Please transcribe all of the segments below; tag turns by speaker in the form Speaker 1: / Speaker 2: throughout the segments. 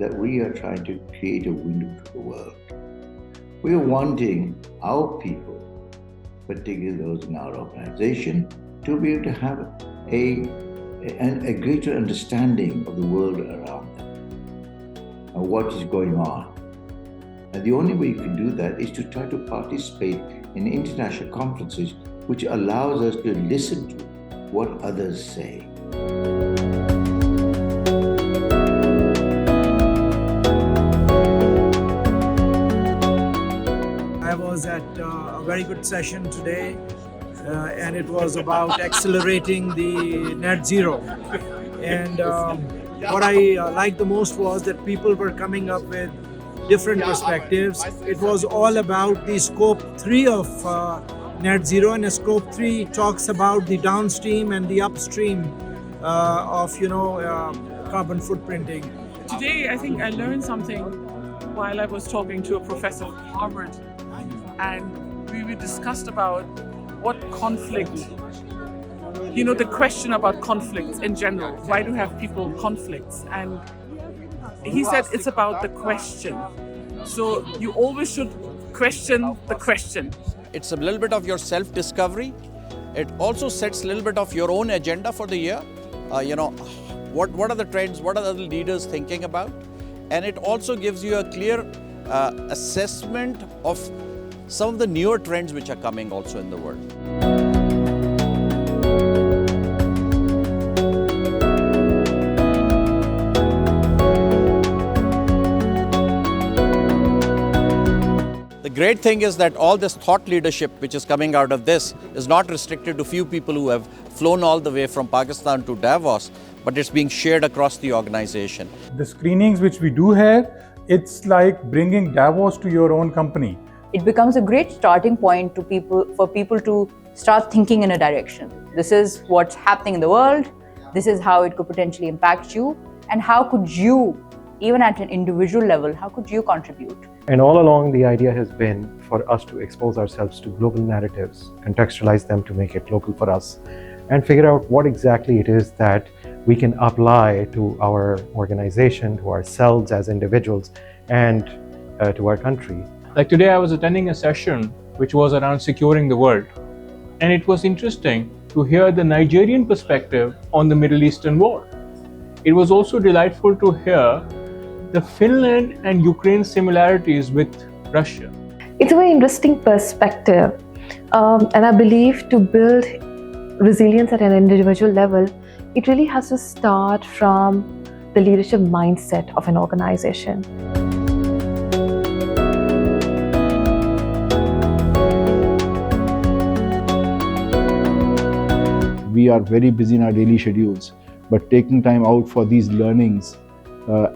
Speaker 1: that we are trying to create a window to the world. We are wanting our people, particularly those in our organization, to be able to have a greater understanding of the world around them and what is going on. And the only way you can do that is to try to participate in international conferences, which allows us to listen to what others say.
Speaker 2: I was at a very good session today, and it was about accelerating the net zero. And what I liked the most was that people were coming up with different perspectives. It was all about the scope 3 of net zero, and scope 3 talks about the downstream and the upstream of carbon footprinting.
Speaker 3: Today I think I learned something while I was talking to a professor from Harvard, and we discussed about what conflict, the question about conflicts in general. Why do have people conflicts? And he said it's about the question. So you always should question the question.
Speaker 4: It's a little bit of your self-discovery. It also sets a little bit of your own agenda for the year. What are the trends? What are the leaders thinking about? And it also gives you a clear assessment of some of the newer trends which are coming also in the world. The great thing is that all this thought leadership which is coming out of this is not restricted to few people who have flown all the way from Pakistan to Davos, but it's being shared across the organization.
Speaker 5: The screenings which we do here, it's like bringing Davos to your own company.
Speaker 6: It becomes a great starting point for people to start thinking in a direction. This is what's happening in the world. This is how it could potentially impact you. And how could you, even at an individual level, how could you contribute?
Speaker 7: And all along, the idea has been for us to expose ourselves to global narratives, contextualize them to make it local for us, and figure out what exactly it is that we can apply to our organization, to ourselves as individuals, and to our country.
Speaker 8: Like today, I was attending a session which was around securing the world. And it was interesting to hear the Nigerian perspective on the Middle Eastern war. It was also delightful to hear the Finland and Ukraine similarities with Russia.
Speaker 9: It's a very interesting perspective. And I believe to build resilience at an individual level, it really has to start from the leadership mindset of an organization.
Speaker 10: We are very busy in our daily schedules, but taking time out for these learnings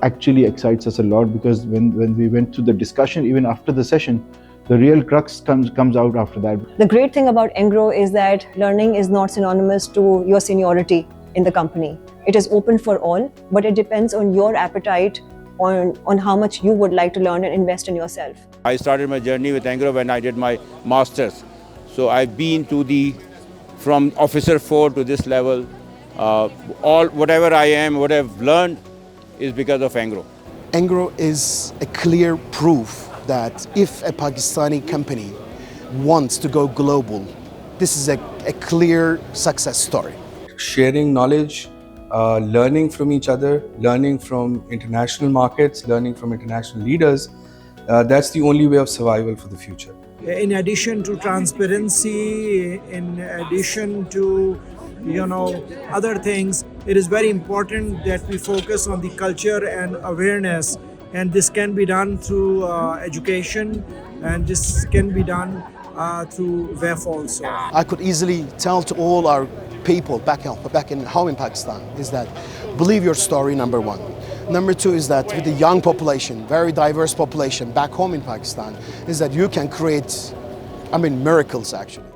Speaker 10: actually excites us a lot, because when we went through the discussion, even after the session, the real crux comes out after that.
Speaker 11: The great thing about Engro is that learning is not synonymous to your seniority in the company. It is open for all, but it depends on your appetite, on how much you would like to learn and invest in yourself.
Speaker 12: I started my journey with Engro when I did my master's. So I've been from officer 4 to this level. Whatever I am, what I've learned is because of Engro.
Speaker 13: Engro is a clear proof that if a Pakistani company wants to go global, this is a clear success story.
Speaker 14: Sharing knowledge, learning from each other, learning from international markets, learning from international leaders, that's the only way of survival for the future.
Speaker 2: In addition to transparency, in addition to other things, it is very important that we focus on the culture and awareness, and this can be done through education, and this can be done through VEF also.
Speaker 13: I could easily tell to all our people back in home in Pakistan is that believe your story, number one. Number two is that with the young population, very diverse population back home in Pakistan, is that you can create, miracles actually.